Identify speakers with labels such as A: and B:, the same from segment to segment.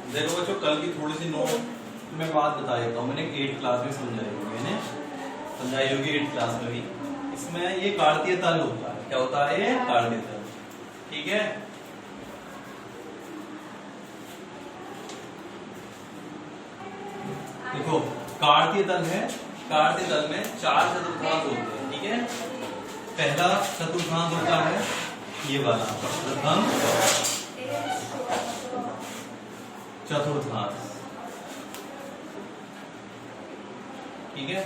A: देखो बच्चों, कल की थोड़ी सी नोट मैं बात बता देता हूँ। मैंने 8th क्लास में समझाई होगी 8th क्लास में भी। इसमें ये कार्तीय तल होता है। क्या होता है? ये कार्तीय तल। ठीक है, देखो कार्तीय तल है। कार्तीय तल में 4 चतुर्थांश होते हैं। ठीक है, पहला चतुर्थांश होता है ये वाला, प्रथम चतुर्थांश। ठीक है,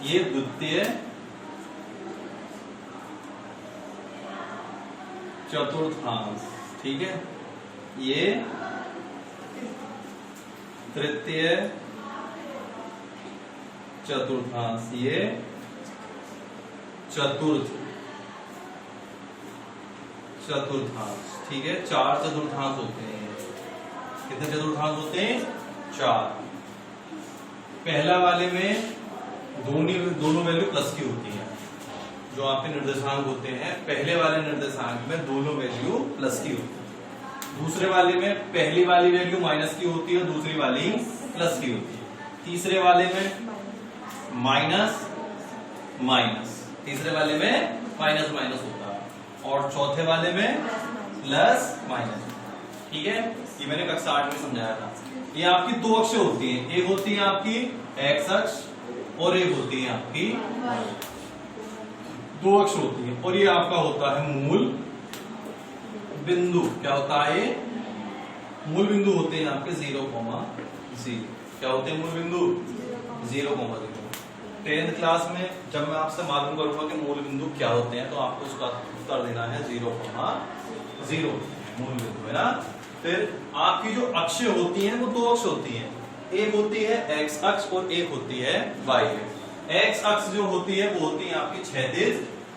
A: ये द्वितीय चतुर्थांश। ठीक है, ये तृतीय चतुर्थांश, ये चतुर्थ चतुर्थांश। ठीक है, 4 चतुर्थांश होते हैं। कितने चतुर्थांश होते हैं? 4। पहला वाले में दोनों वैल्यू प्लस की होती है। जो आपके निर्देशांक होते हैं, पहले वाले निर्देशांक में दोनों वैल्यू प्लस की होती है। दूसरे वाले में पहली वाली वैल्यू माइनस की होती है, दूसरी वाली प्लस की होती है। तीसरे वाले में माइनस माइनस, तीसरे वाले में माइनस माइनस होता है, और चौथे वाले में प्लस माइनस। ठीक है, ये मैंने कक्षा 8 में समझाया था। ये आपकी 2 अक्षें होती हैं। एक होती है आपकी एक्स अक्ष और एक होती है आपकी 2 अक्ष होती है। और ये आपका होता है मूल बिंदु। क्या होता है? मूल बिंदु होते हैं आपके 0,0। क्या होते हैं मूल बिंदु? 0,0। 10th क्लास में जब मैं आपसे मालूम करूंगा कि मूल बिंदु क्या होते हैं, तो आपको उसका उत्तर देना है 0,0 मूल बिंदु, है ना। फिर आपकी जो अक्षें होती हैं वो 2 अक्ष होती हैं। एक होती है एक्स अक्ष और एक होती है वाई अक्ष। एक्स अक्ष जो होती है वो होती है आपकी क्षैतिज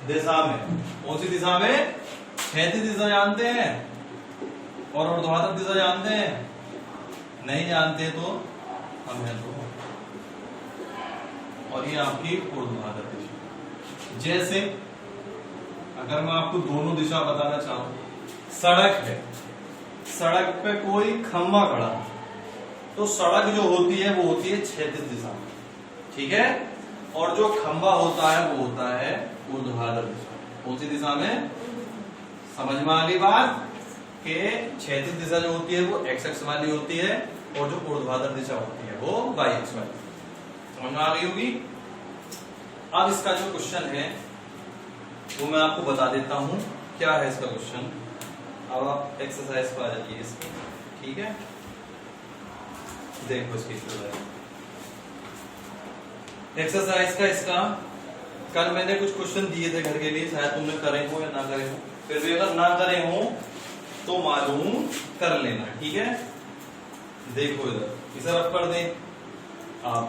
A: दिशा में। कौन सी दिशा में? क्षैतिज दिशा जानते हैं, और ऊर्ध्वाधर दिशा जानते हैं? नहीं जानते तो हम है तो। और ये आपकी ऊर्ध्वाधर दिशा। जैसे अगर मैं आपको दोनों दिशा बताना चाहूं, सड़क है, सड़क पे कोई खंभा खड़ा, तो सड़क जो होती है वो होती है क्षैतिज दिशा में। ठीक है, और जो खंभा होता है वो होता है ऊर्ध्वाधर दिशा। कौन सी दिशा में? समझ में आ गई बात कि क्षैतिज दिशा जो होती है वो एक्स अक्ष वाली होती है, और जो ऊर्ध्वाधर दिशा होती है वो वाई अक्ष वाली। समझ में आ गई होगी। अब इसका जो क्वेश्चन है वो मैं आपको बता देता हूं क्या है इसका क्वेश्चन। अब आप एक्सरसाइज पर आ जाइए इसकी। ठीक है, देखो इसकी एक्सरसाइज का इसका कल मैंने कुछ क्वेश्चन दिए थे घर के लिए, शायद तुमने करे हो या ना करे हो। फिर भी अगर ना करे हो तो मालूम कर लेना। ठीक है, देखो इधर रफ कर दें आप।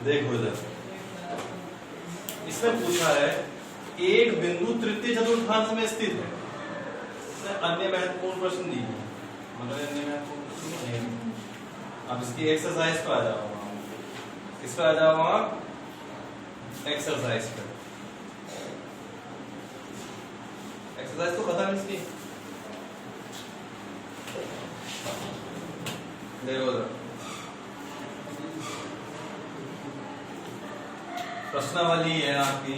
A: देखो इधर इसमें पूछा है एक बिंदु तृतीय चतुर्थांश में स्थित है। अन्य महत्वपूर्ण प्रश्न दिए हैं, मतलब अन्य महत्वपूर्ण प्रश्न नहीं। अब इसकी एक्सरसाइज पे आ जाओ, इस पे आ जाओ आप एक्सरसाइज पे। एक्सरसाइज तो खत्म इसकी। देखो इधर प्रश्नावली है आपकी।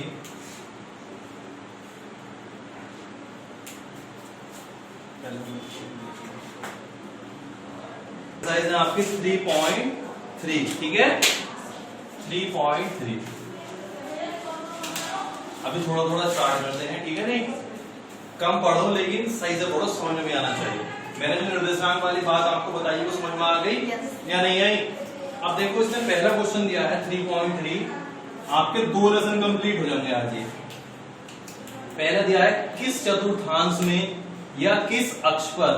A: साइज है आपकी 3.3। ठीक है, 3.3। अभी थोड़ा थोड़ा स्टार्ट करते हैं। ठीक है, नहीं कम पढ़ो लेकिन सही से पढ़ो, समझ में आना चाहिए। मैंने जो निर्देशांक वाली बात आपको बताई वो समझ में आ गई या नहीं आई? अब देखो इसने पहला क्वेश्चन दिया है 3.3। आपके 2 लेसन कंप्लीट हो जाएंगे आज। ये पहला दिया है किस चतुर्थांश में या किस अक्ष पर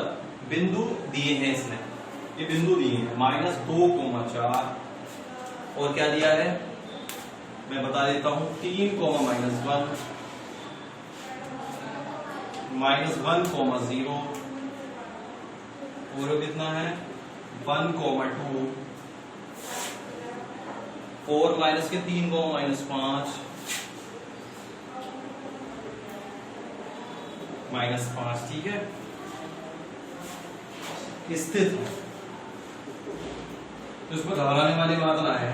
A: बिंदु दिए हैं। इसने ये बिंदु दिए हैं -2,4, और क्या दिया है मैं बता देता हूं 3, -1, -1,0, और कितना है 1,2, 4 माइनस के 3 को -5 -5, ठीक है। स्थित है तो इसमें घबराने वाली बात ना है,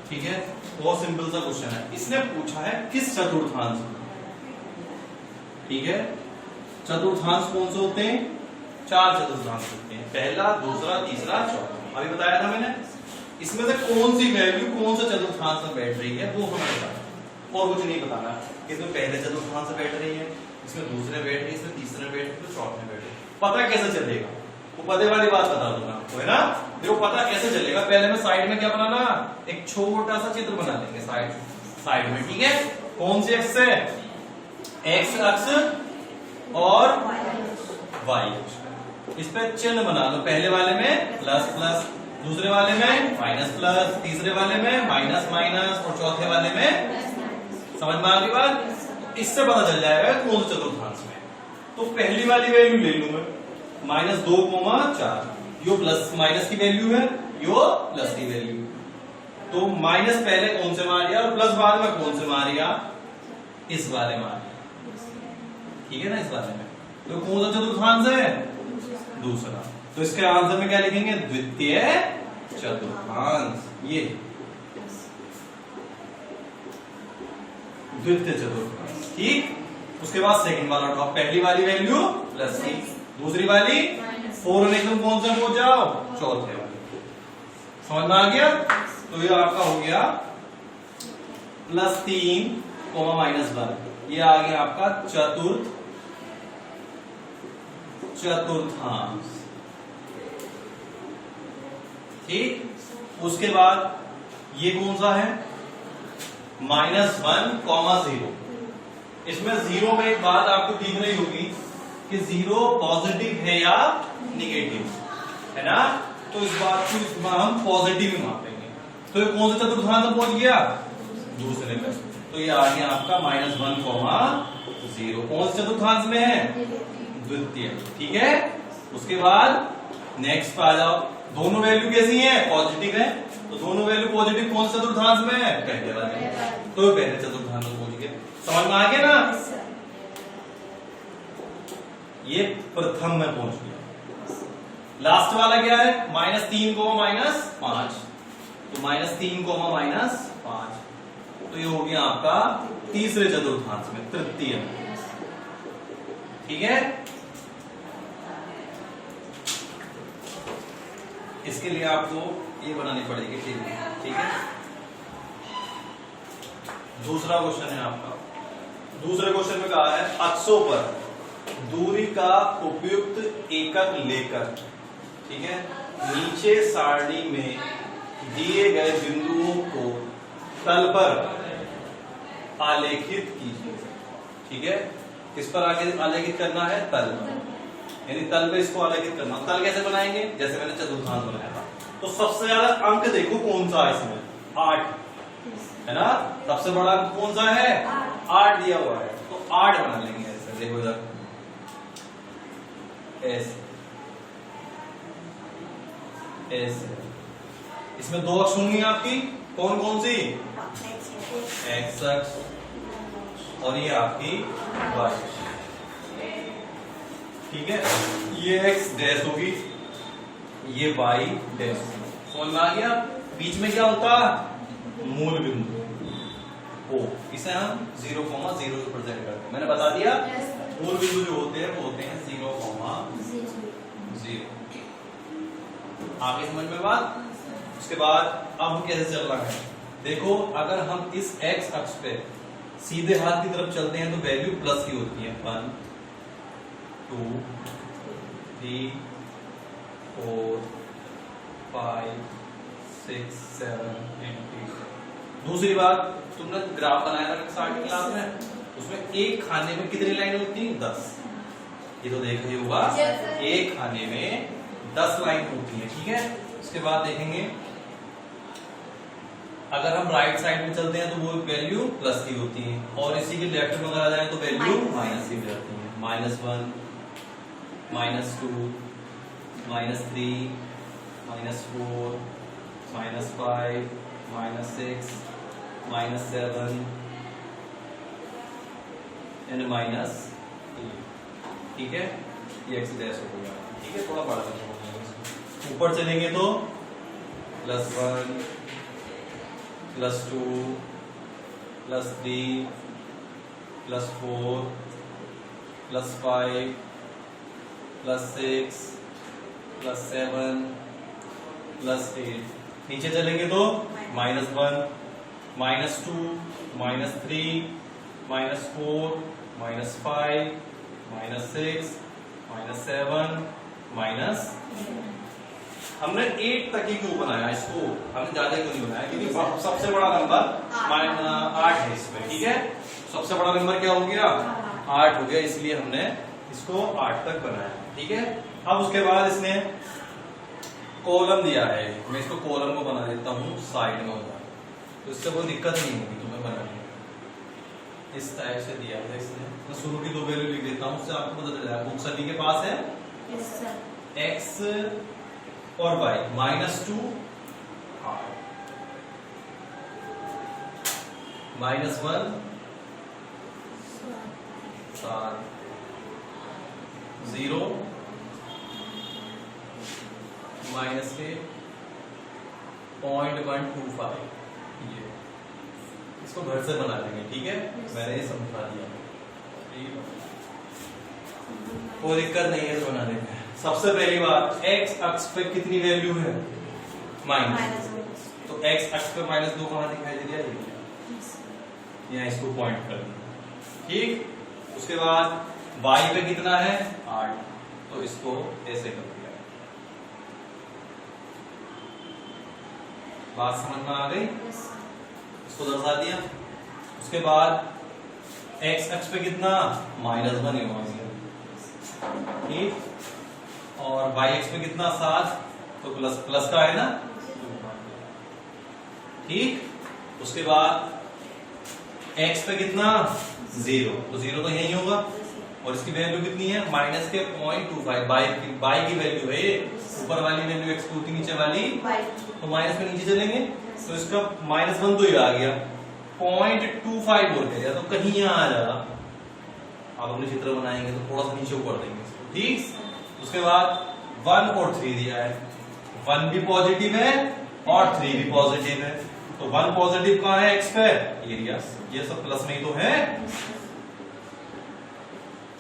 A: ठीक है। बहुत सिंपल सा क्वेश्चन है। इसने पूछा है किस चतुर्थांश में, ठीक है। चतुर्थांश कौन से होते हैं? 4 चतुर्थांश होते हैं, पहला, दूसरा, तीसरा, चौथा। अभी बताया था मैंने। इसमें से कौन सी वैल्यू कौन सा चतुर्थांश में बैठ रही है वो हमें बताना, और कुछ नहीं बताना। इसमें पहले चतुर्थांश में बैठ रही है, इसमें दूसरे बैठ रही है, इसमें तीसरे बैठ रही है, तो चौथे बैठ रही है। पता कैसे चलेगा? वो पते वाली बात बता दूंगा आपको, है ना। देखो पता कैसे चलेगा, पहले में साइड में क्या बनाना, एक छोटा सा चित्र बना लेंगे साइड में, ठीक है। कौन सी अक्ष से? एक्स अक्ष और वाई अक्ष। इस पे चिन्ह बना लो। पहले वाले में प्लस प्लस, दूसरे वाले में माइनस प्लस, तीसरे वाले में माइनस माइनस, और चौथे वाले में, समझ में आ गई बात। इससे पता चल जाएगा कौन से चतुर्थांश में। तो पहली वाली वैल्यू ले लूं मैं, -2,4। यो प्लस माइनस की वैल्यू है, यो प्लस की वैल्यू। तो माइनस पहले कौन से मारिया और प्लस बाद में कौन से मारिया? इस वाले मारिया, ठीक है ना, इस वाले में। तो कौन सा चतुर्थांश है? दूसरा। तो इसके आंसर में क्या लिखेंगे? द्वितीय चतुर्थांश। ये द्वितीय चतुर्थांश, ठीक। उसके बाद सेकंड वाला उठाओ। पहली वाली वैल्यू +3, दूसरी वाली 4 और एकदम कौन सा हो जाओ? चौथे वाले। समझ में आ गया? तो ये आपका हो गया +3, -1। ये आ गया आपका चतुर्थांश, ठीक। उसके बाद ये कौन सा है? -1,0। इसमें 0 में एक बात आपको दिख रही होगी कि 0 पॉजिटिव है या निगेटिव, है ना। तो इस बात को इस बार हम पॉजिटिव ही मापेंगे। तो ये कौन सा चतुर्थांश में पहुंच गया? दूसरे में। तो ये आ गया आपका -1,0। कौन से चतुर्थांश में है? द्वितीय, ठीक है। उसके बाद नेक्स्ट पे आ जाओ। दोनों वैल्यू कैसी है? पॉजिटिव है। तो दोनों वैल्यू पॉजिटिव कौन से चतुर्थांश में है? पहले वाले। तो पहले चतुर्थांश में पहुंच गए। समझ में आ गया ना। ये प्रथम में पहुंच गया। लास्ट वाला क्या है? -3 को -5। तो -3 को -5। तो ये हो गया आपका तीसरे चतुर्थांश में, तृतीय में, ठीक है। इसके लिए आपको ये बनानी पड़ेगी टेबल, ठीक है। दूसरा क्वेश्चन है आपका। दूसरे क्वेश्चन में कहा है अक्षों पर दूरी का उपयुक्त एकक लेकर, ठीक है, नीचे सारणी में दिए गए बिंदुओं को तल पर आलेखित कीजिए, ठीक है। किस पर आलेखित करना है? तल पर, यानी तल पे इसको आलेखित करना। तल कैसे बनाएंगे? जैसे मैंने चतुर्थांश बनाया था। तो सबसे ज्यादा अंक देखो कौन सा है इसमें? 8, है ना। सबसे बड़ा अंक कौन सा है? 8 दिया हुआ है। तो 8 बना लेंगे ऐसे। देखो इधर ऐसे ऐसे। इसमें 2 अक्ष होंगी आपकी। कौन कौन सी? एक्स अक्ष और ये आपकी वाई, ठीक है। ये एक्स डैश होगी, ये वाई डैश। समझ में आ गया? बीच में क्या होता? मूल बिंदु ओ। इसे हम 0,0 प्रेजेंट करते हैं। मैंने बता दिया मूल बिंदु जो होते हैं वो होते हैं 0,0। आगे समझ में बात? उसके बाद अब कैसे चलना है? देखो अगर हम इस एक्स अक्ष पे सीधे हाथ की तरफ चलते हैं तो वैल्यू प्लस की होती है। 1, 2, 3, 4, 5, 6, 7, 8। दूसरी बात, तुमने ग्राफ बनाया था स्टार्ट की क्लास में, उसमें एक खाने में कितनी लाइन होती है? 10। ये तो देखा ही होगा। एक खाने में 10 लाइन होती है, ठीक है। उसके बाद देखेंगे अगर हम राइट साइड में चलते हैं तो वो वैल्यू प्लस की होती है, और इसी के लेफ्ट में अगर आ जाए तो वैल्यू माइनस की जाती है। -1, -2, -3, -4, -5, -6 -7 एंड -3। ठीक है, ये x डैश हो गया। ठीक है, थोड़ा बड़ा करना है। ऊपर चलेंगे तो +1 +2 +3 +4 +5 +6 +7 +8। नीचे चलेंगे तो -1 -2 -3 -4 -5 -6 -7 हमने 8 तक ही क्यों बनाया इसको, हमने ज्यादा क्यों नहीं बनाया, क्योंकि सबसे बड़ा नंबर 8 है इसमें। ठीक है, सबसे बड़ा नंबर क्या हो गया, 8 हो गया, इसलिए हमने इसको 8 तक बनाया। ठीक है, अब उसके बाद इसने कॉलम दिया है, मैं इसको कॉलम को बना देता हूँ साइड में होगा, तो इससे कोई दिक्कत नहीं होगी तुम्हें बनाने में। इस टाइप से दिया है इसने, मैं शुरू की 2 वैल्यू लिख देता हूँ, उससे आपको पता चल जाएगा। बुक सभी के पास है x और y, -2 -1 7 0 -8 0.125। ये इसको घर से बना लेंगे। ठीक है, मैंने ये समझा दिया, कोई दिक्कत नहीं है बनाने में। सबसे पहली बात, x अक्ष पे कितनी वैल्यू है, माइनस, तो x अक्ष पे -2 कहां दिखाई दे रहा है, यहाँ इसको पॉइंट कर दिया। ठीक, उसके बाद y पे कितना है 8, तो इसको ऐसे कर दिया। बात समझ में आ गई, इसको दर्शा दिया। उसके बाद x अक्ष पे कितना -1 है, ठीक, और y अक्ष पे कितना 7, तो प्लस का है ना, ठीक। उसके बाद x पे कितना 0, तो 0 तो यही होगा, और इसकी वैल्यू कितनी है माइनस के 0.25, बाई की वैल्यू है ये, ऊपर वाली वैल्यू x2 की, नीचे वाली, तो माइनस में नीचे चलेंगे तो इसका -1 तो ये आ गया, 0.25 और गया, तो कहीं यहाँ आ जाएगा। अब हमने चित्र बनाएंगे तो थोड़ा सा नीचे ऊपर देंगे इसको, ठीक। उसके बाद 1 और 3 दिया है, 1 भी पॉजिटिव है और 3 भी पॉजिटिव है, तो 1 पॉजिटिव कहाँ है x पे, एरिया, ये सब प्लस में ही तो है,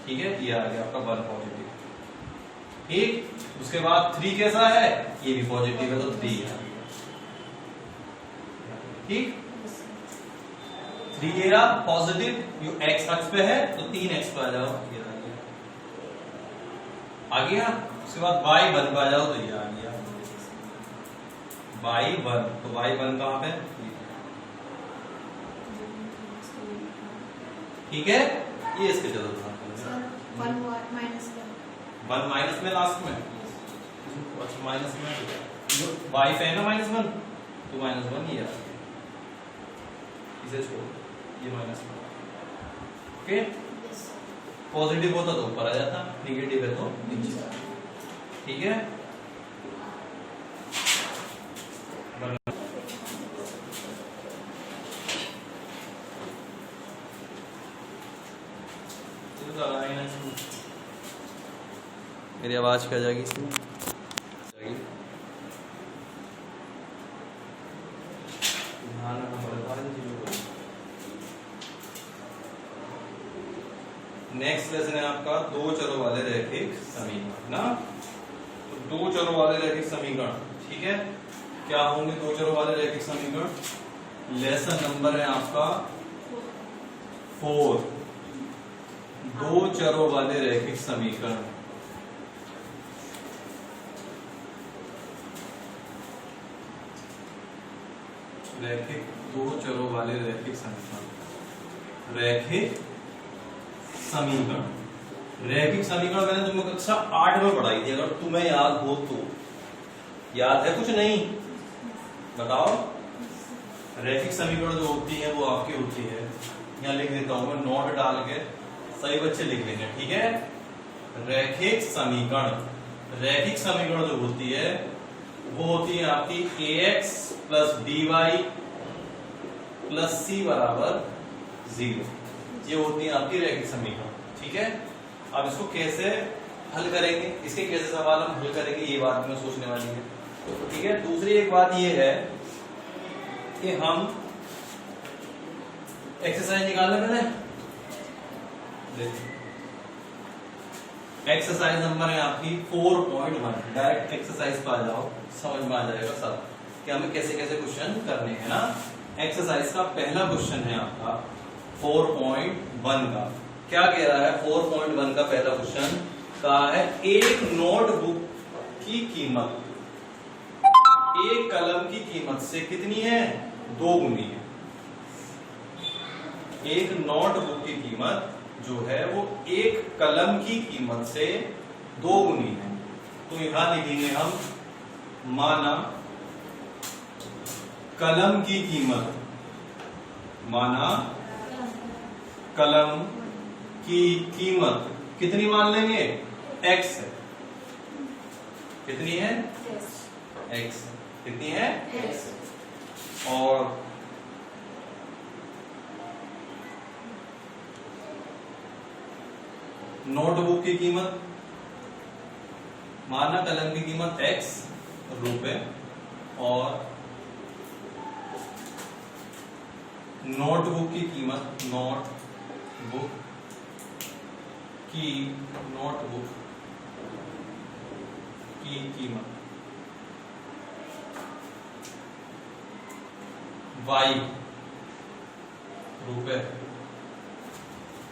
A: ठीक है, ये आ गया आपका 1 पॉजिटिव, ठीक। उसके बाद 3 कैसा है, ये भी पॉजिटिव है, तो 3 है, ठीक। 3 ये रहा पॉजिटिव, जो x अक्ष पे है, तो 3x पे आ जाओ, ये आ गया। उसके बाद y1 पे आ जाओ, तो ये आ गया y1, तो y1 कहां पे, ठीक है, ये इसके चलो 1 माइनस में लास्ट में, अच्छा माइनस में जो y पे है ना -1, तो -1 ये आ गया, इसे छोड़, ये -1, ओके। पॉजिटिव होता तो ऊपर आ जाता, नेगेटिव है तो नीचे आ, ठीक है। मेरी आवाज क्या जाएगी इसमें, ध्यान रखना पड़ेगा इन चीजों को। नेक्स्ट लेसन है आपका 2 चरों वाले रैखिक समीकरण ना, तो 2 चरों वाले रैखिक समीकरण, ठीक है। क्या होंगे 2 चरों वाले रैखिक समीकरण, लेसन नंबर है आपका 4, 2 चरों वाले रैखिक समीकरण। रैखिक 2 चरों वाले रैखिक समीकरण, रैखिक समीकरण, रैखिक समीकरण मैंने तुम्हें कक्षा 8 में पढ़ाई थी, अगर तुम्हें याद हो तो, याद है कुछ नहीं, बताओ। रैखिक समीकरण जो होती है वो आपकी होती है, यहाँ लिख देता हूं मैं, नोट डाल के सही बच्चे लिख लेंगे, ठीक है। रैखिक समीकरण, रैखिक समीकरण जो होती है वो होती है आपकी ax + by प्लस सी बराबर 0। ये होती है आपकी रैखिक समीकरण। ठीक है, अब इसको कैसे हल करेंगे, इसके कैसे सवाल हम हल करेंगे, ये बात में सोचने वाली है। ठीक है, दूसरी एक बात ये है कि हम एक्सरसाइज निकालने पहले एक्सरसाइज नंबर है आपकी 4.1। डायरेक्ट एक्सरसाइज पर आ जाओ, समझ में आ जाएगा सब कि हमें कैसे कैसे क्वेश्चन करने हैं ना। एक्सरसाइज का पहला क्वेश्चन है आपका 4.1 का। क्या कह रहा है 4.1 का पहला क्वेश्चन कहा है एक नोटबुक की कीमत एक कलम की कीमत से कितनी है, 2 गुनी है। एक नोटबुक की कीमत जो है वो एक कलम की कीमत से 2 गुनी है। तो यहां लिखेंगे हम, माना कलम की कीमत, माना कलम की कीमत कितनी मान लेंगे, x है। कितनी है, x। कितनी है, x। और नोटबुक की कीमत, माना कलम की कीमत x रुपए और नोटबुक की कीमत, नोटबुक की कीमत y रुपए।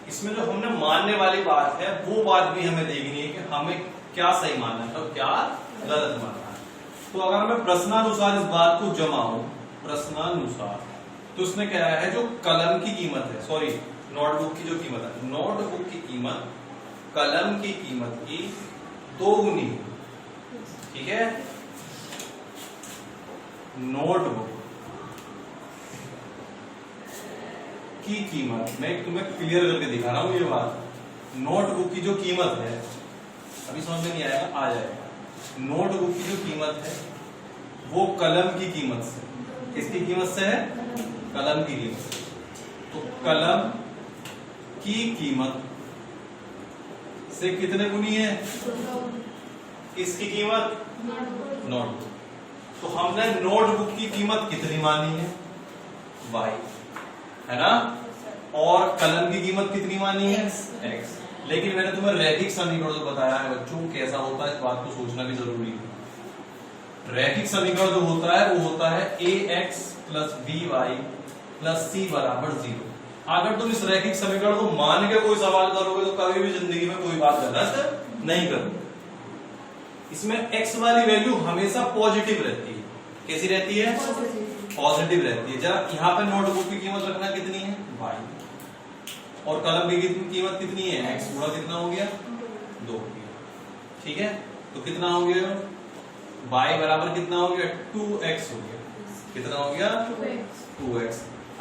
A: इसमें जो हमने मानने वाली बात है वो बात भी हमें देखनी है कि हमें क्या सही मानना है और क्या गलत मानना है। तो अगर मैं प्रश्नानुसार इस बात को जमाऊं, प्रश्नानुसार, तो उसने क्या है जो कलम की कीमत है, सॉरी नोटबुक की जो कीमत है, नोटबुक की कीमत कलम की कीमत की 2 गुनी। ठीक है, नोटबुक की कीमत, मैं तुम्हें क्लियर करके दिखा रहा हूं ये बात। नोटबुक की जो कीमत है, अभी समझ में नहीं आएगा, आ जाएगा। नोटबुक की जो कीमत है वो कलम की कीमत से, किसकी कीमत से है, कलम की कीमत से। तो कलम की कीमत से कितने गुनी है, किसकी कीमत, नोटबुक। तो हमने नोटबुक की कीमत कितनी मानी है, y, है ना, और कलम की कीमत कितनी मानी है, x। लेकिन मैंने तुम्हें रैखिक समीकरण जो बताया है बच्चों कैसा होता है, इस बात को सोचना भी जरूरी है। रैखिक समीकरण जो होता है वो होता है ax plus by plus c बराबर 0। अगर तुम इस रैखिक समीकरण को मान के कोई सवाल करोगे तो कभी भी जिंदगी में कोई बात गलत नहीं करोगे। इसमें x वाली वैल्यू हमेशा पॉजिटिव रहती है। कैसी रहती है, पॉजिटिव रहती है। जरा यहाँ पे नोटबुक की कीमत रखना कितनी है, y, और कलम की कीमत कितनी है, x। पूरा कितना हो गया, 2। ठीक है, तो कितना हो गया, y बराबर कितना हो गया, 2x हो गया। कितना हो गया, 2x।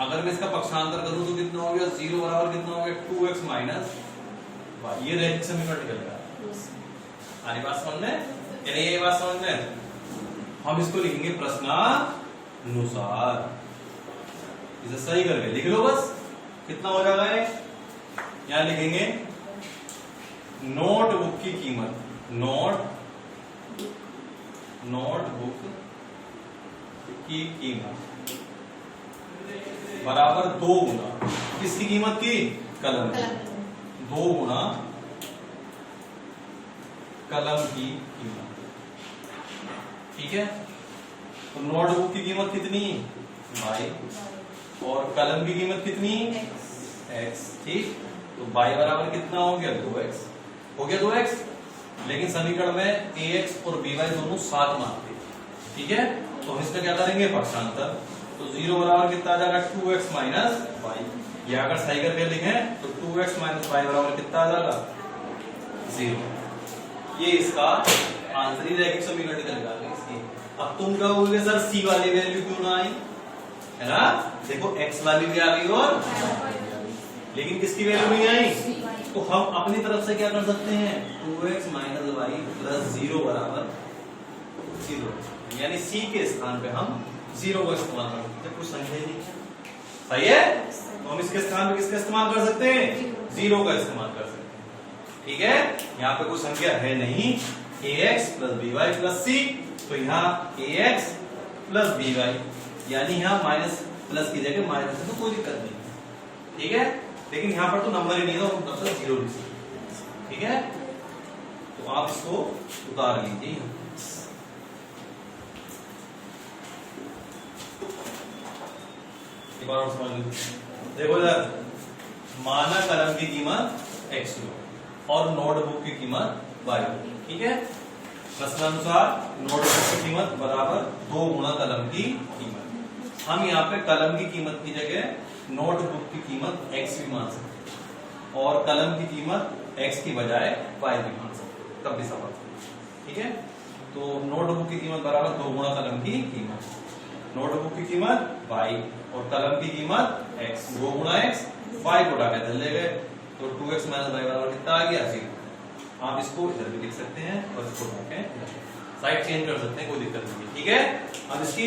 A: अगर मैं इसका पक्षांतर करूं तो कितना हो गया, 0 बराबर कितना हो गया, 2x माइनस y। ये रैखिक समीकरण निकलेगा। आनी बात समझ में, यानी ये बात समझ में। हम इसको लिखेंगे प्रश्नानुसार, इसे सही करके लिख लो बस। कितना हो जाएगा, यहां लिखेंगे नोटबुक की कीमत, नोटबुक की कीमत बराबर 2 गुना किसकी कीमत की, कलम की। 2 गुना कलम की कीमत। ठीक है, तो नोटबुक की कीमत कितनी, y, और कलम की कीमत कितनी, x। ठीक, तो y बराबर कितना हो गया, 2x हो गया, 2x। लेकिन समीकरण में ax और by दोनों साथ मानते हैं। ठीक है, तो हम इसका क्या करेंगे, पक्षांतर। तो 0 बराबर कितना आ जाएगा, 2x माइनस y। ये अगर सही करके लिखें तो 2x माइनस y बराबर कितना आ जाएगा, 0। ये इसका आंसर ही रैखिक समीकरण निकालेंगे इसकी। अब तुम कहोगे सर c वाली वैल्यू क्यों ना आई, है ना। देखो x वाली भी आ गई और लेकिन किसकी वैल्यू नहीं आई। तो हम अपनी तरफ से क्या कर सकते हैं, 2x माइनस y प्लस 0 बराबर 0, यानी c के स्थान पे हम 0 को इस्तेमाल कर सकते हैं। कुछ समझे नहीं, सही है। तो हम इसके स्थान पे किसका इस्तेमाल कर सकते हैं? 0 का इस्तेमाल कर सकते हैं। ठीक है, यहाँ पे कोई संख्या है नहीं, ax plus B Y plus C, तो यहाँ ax प्लस बी वाई, यानी यहाँ माइनस प्लस की जगह माइनस है, तो कोई दिक्कत नहीं। ठीक है, लेकिन यहाँ पर तो नंबर ही नहीं है, तो तब तक 0 लिख सकते। ठीक है, तो आप इसको उतार लीजिए। एक बार और समझ लीजिए, देखो इधर माना कलम की कीमत x और नोटबुक की कीमत y। ठीक है, प्रश्नानुसार नोटबुक की कीमत बराबर 2 गुना कलम की कीमत। हम यहाँ पे कलम की कीमत की जगह नोटबुक की कीमत x भी मान सकते हैं और कलम की कीमत x की बजाय y भी मान सकते हैं, तब भी सवाल। ठीक है, तो नोटबुक की कीमत बराबर 2 गुना कलम की कीमत, नोटबुक की कीमत y और कलम की कीमत x, 2 गुना x, y को उठा के इधर ले गए, तो 2x माइनस y बराबर कितना आ गया? 0। आप इसको इधर भी लिख सकते हैं और इसको उठा के साइड चेंज कर सकते हैं, कोई दिक्कत नहीं है। ठीक है, अब इसकी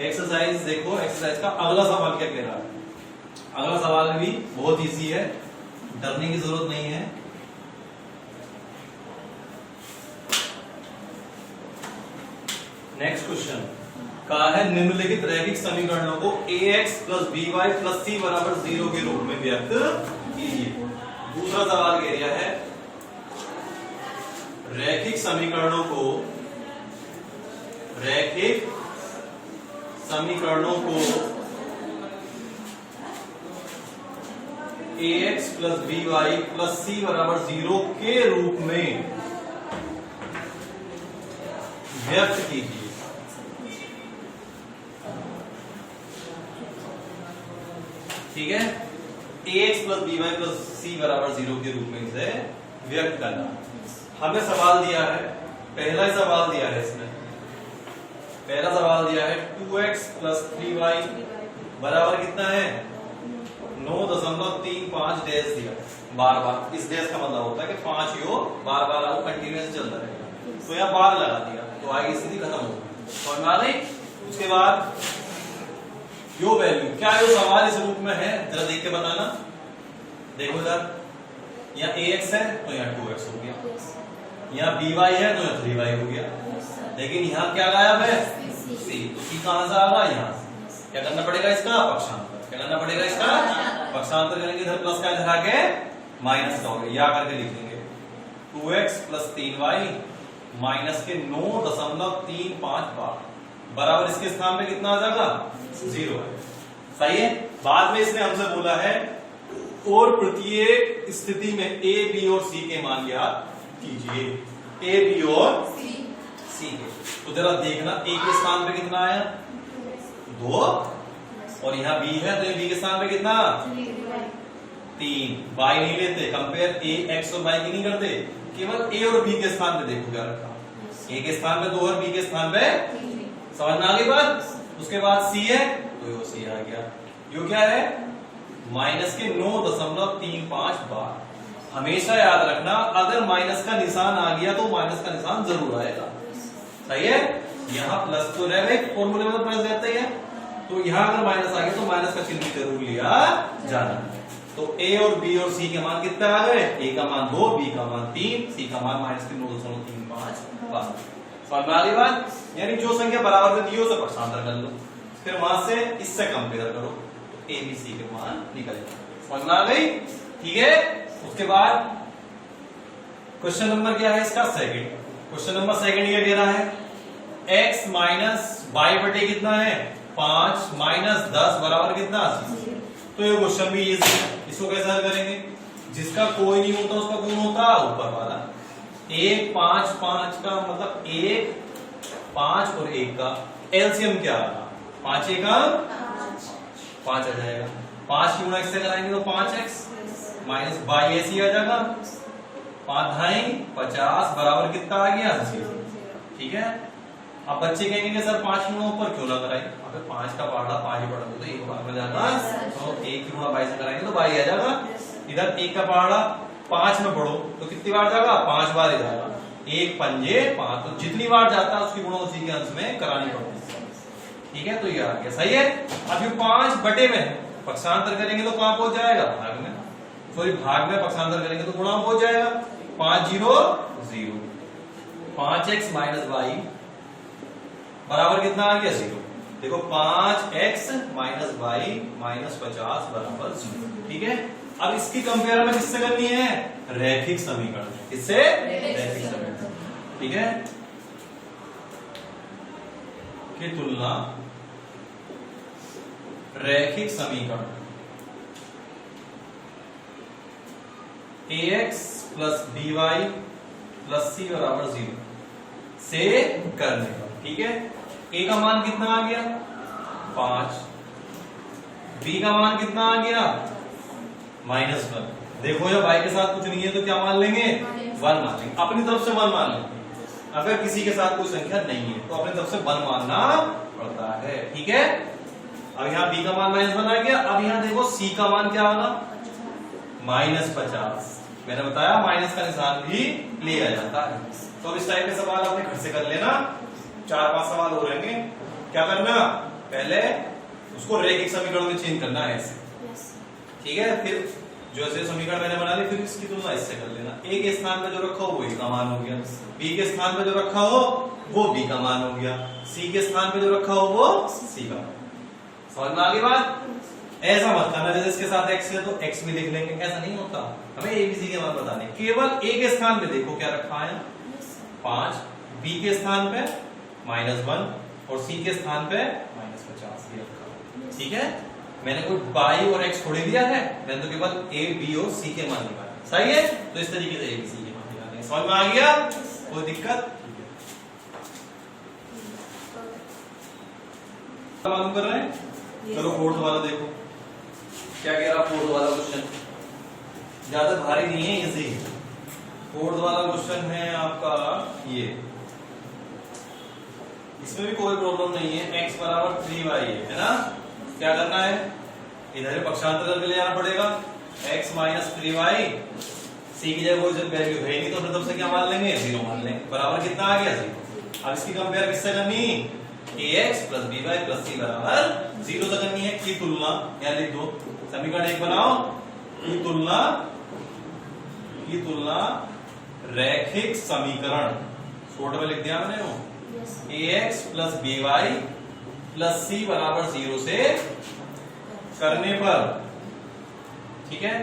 A: एक्सरसाइज देखो, एक्सरसाइज का अगला सवाल क्या कह रहा है। अगला सवाल भी बहुत इजी है, डरने की जरूरत नहीं है। नेक्स्ट क्वेश्चन कहा है, निम्नलिखित रैखिक समीकरणों को ax plus by plus c बराबर 0 के रूप में व्यक्त कीजिए। दूसरा सवाल कह दिया है, रैखिक समीकरणों को ax plus by plus c बराबर 0 के रूप में व्यक्त कीजिए। ठीक है, ax plus by plus c बराबर 0 के रूप में इसे व्यक्त करना। हमें सवाल दिया है, पहला ही सवाल दिया है इसमें, पहला सवाल दिया है 2x प्लस 3y बराबर कितना है? 9.35 डैश दिया। बार बार इस डैश का मतलब होता है कि 5 यो बार बार आओ कंटिन्यूअस चलता रहेगा, तो यहाँ बार लगा दिया तो आगे स्थिति खत्म हो गई, समझ में आ गई। उसके बाद यो वैल्यू क्या, यो सवाल इस रूप में है, जरा देख के बताना। देखो इधर, यहाँ ax है तो यहाँ 2x हो गया, यहाँ by है तो यहाँ 3y हो गया, लेकिन यहाँ क्या गायब है? c। तो c कहां से आएगा? यहाँ से। क्या करना पड़ेगा इसका? पक्षांतर। क्या करना पड़ेगा इसका? पक्षांतर करेंगे, इधर प्लस का इधर आके माइनस का होगा, या करके लिखेंगे 2x प्लस 3y माइनस के 9.35 बार बराबर इसके स्थान पे कितना आ जाएगा? 0 है। सही है। बाद में इसने हमसे बोला है और प्रत्येक स्थिति में a, b और c के मान ज्ञात कीजिए। a, b और c के, तो जरा देखना a के स्थान पे कितना आया? 2, और यहाँ b है तो b के स्थान पे कितना? 3। y नहीं लेते, कंपेयर a x और y की नहीं करते, केवल a और b के स्थान पे देखो क्या रखा। a के स्थान पे 2 और b के स्थान पे, समझ में आ गई बात। उसके बाद c है तो यो c आ गया, यो क्या है? माइनस के 9.35 बार। हमेशा याद रखना, अगर माइनस का निशान आ गया तो माइनस का निशान जरूर आएगा। सही है, यहाँ प्लस तो रहे, फॉर्मूले में तो प्लस रहता ही है, तो यहाँ अगर माइनस आ गया तो माइनस का चिन्ह जरूर लिया जाना है। तो a और b और c के मान कितने आ गए? a का मान 2, b का मान 3, c का मान माइनस के 9.35 बार। समझ में आ गई बात। यानी जो संख्या बराबर में दी हो उसे पक्षांतर कर लो, फिर वहां से इससे कंपेयर करो तो a, b, c के मान निकल जाए। समझ में आ गई? ठीक है। उसके बाद क्वेश्चन नंबर क्या है इसका? सेकंड। क्वेश्चन नंबर सेकंड ये दे रहा है x माइनस y बटे कितना है? 5 माइनस 10 बराबर कितना? 80। तो ये क्वेश्चन भी इजी है, इसको कैसे हल करेंगे? जिसका कोई नहीं होता उसका गुण होता ऊपर वाला। 1 5 5 का मतलब 1 5 और 1 का एलसीएम क्या आएगा? 5 1 5 आ जाएगा। 5 की गुणा x से कराएंगे तो 5x माइनस बाई ऐसी आ जाएगा। 5 ढाई 50 बराबर कितना आ गया? 80। ठीक है। अब बच्चे कहेंगे कि सर 5 की गुणा ऊपर क्यों ना कराएं? अगर 5 का पहाड़ा 5 ही पढ़ोगे तो 1 बार में जाएगा, तो 1 की गुणा 22 से कराएंगे तो 22 आ जाएगा। इधर 1 का पहाड़ा 5 में पढ़ो तो कितनी बार जाएगा? 5 बार ही जाएगा। 1 पंजे 5, तो जितनी बार जाता है उसकी गुणा उसी के अंश में करानी पड़ती है। ठीक है, तो ये आ गया। सही है। अब ये 5 बटे में है पक्षांतर करेंगे तो कहां पहुंच जाएगा, भाग में। सॉरी भाग में पक्षांतर करेंगे तो गुणा पहुंच जाएगा। 5 0 0, 5x माइनस वाई बराबर कितना आ गया, 0। देखो 5x माइनस वाई माइनस 50 बराबर 0। ठीक है, अब इसकी कंपेयर हमें किससे करनी है, रैखिक समीकरण। किससे, रैखिक समीकरण। ठीक है, की तुलना रैखिक समीकरण ax plus by plus c बराबर 0 से करने का। ठीक है, a का मान कितना आ गया 5, b का मान कितना आ गया -1। देखो जब y के साथ कुछ नहीं है तो क्या मान लेंगे, 1 मान लेंगे, अपनी तरफ से 1 मान लेंगे। अगर किसी के साथ कोई संख्या नहीं है तो अपनी तरफ से 1 मानना पड़ता है। ठीक है, अब यहाँ b का मान -1 आ गया। अब यहाँ देखो c का मान क्या होगा, -50। मैंने बताया माइनस का निशान भी लिया जाता है। तो इस टाइप के सवाल अपने घर से कर लेना, 4-5 सवाल हो रहेंगे। क्या करना, पहले उसको रैखिक समीकरण में चेंज करना है ऐसे। ठीक है, फिर जो ऐसे समीकरण मैंने बना ली, फिर इसकी तुलना इससे कर लेना। a के स्थान पे जो रखा हो वो a का मान हो गया, b के स्थान पे जो रखा हो वो b का मान हो गया, c के स्थान पे जो रखा हो वो c का। समझ में आ गई बात। ऐसा मत करना जैसे इसके साथ x है तो x भी लिख लेंगे, ऐसा नहीं होता। हमें a b c के मान बताने, केवल a के स्थान पे देखो क्या रखा है 5, b के स्थान पे -1 और c के स्थान पे -50 ये रखा है। ठीक है, मैंने कोई y और x थोड़ी दिया है, मैंने तो केवल a b और c के मान निकाले। सही है, तो इस तरीके से a b c के मान निकालेंगे। समझ में आ गया, कोई दिक्कत। मालूम कर रहे हैं, चलो फोर्थ वाला देखो क्या कह रहा। फोर्थ वाला क्वेश्चन ज्यादा भारी नहीं है, इजी है। फोर्थ वाला क्वेश्चन है आपका ये, इसमें भी कोई प्रॉब्लम नहीं है। x बराबर 3y है ना, क्या करना है, इधर पक्षांतर करके ले जाना पड़ेगा। x माइनस 3y, c की जगह कोई वैल्यू है नहीं तो अपने तरफ से क्या मान लेंगे, 0 मान लेंगे। बराबर कितना आ गया, 0। अब इसकी कंपेयर किससे करनी, ax plus by plus c बराबर 0 से करनी है। की तुलना यहाँ लिख दो, समीकरण 1 बनाओ। की तुलना रैखिक समीकरण, छोटे में लिख दिया मैंने वो, ax plus by plus c बराबर 0 से करने पर। ठीक है,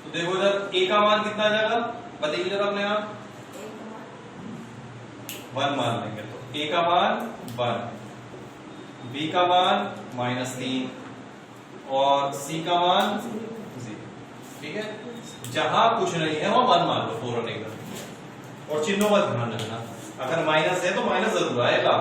A: तो देखो इधर a का मान कितना आ जाएगा, बताइए जरा अपने आप। 1 मान लेंगे तो a का मान 1, b का मान -3 और c का मान 0। ठीक है, जहां कुछ नहीं है वहां 1 मान लो फौरन एकदम। और चिन्हों का ध्यान रखना, अगर माइनस है तो माइनस जरूर आएगा।